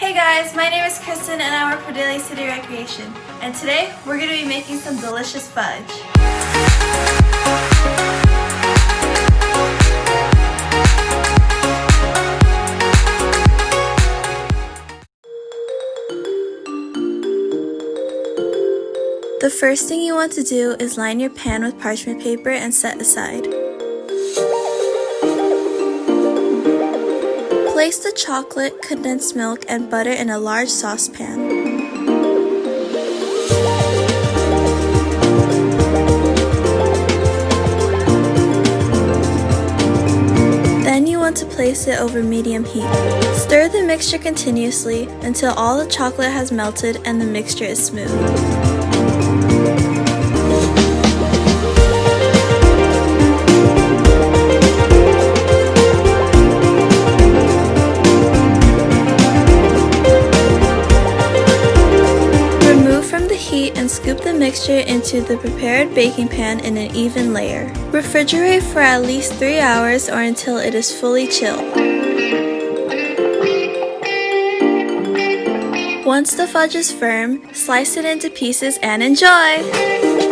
Hey guys, my name is Kristen and I work for Daily City Recreation. And today we're going to be making some delicious fudge. The first thing you want to do is line your pan with parchment paper and set aside. Place the chocolate, condensed milk, and butter in a large saucepan. Then you want to place it over medium heat. Stir the mixture continuously until all the chocolate has melted and the mixture is smooth. And scoop the mixture into the prepared baking pan in an even layer. Refrigerate for at least 3 hours or until it is fully chilled. Once the fudge is firm, slice it into pieces and enjoy!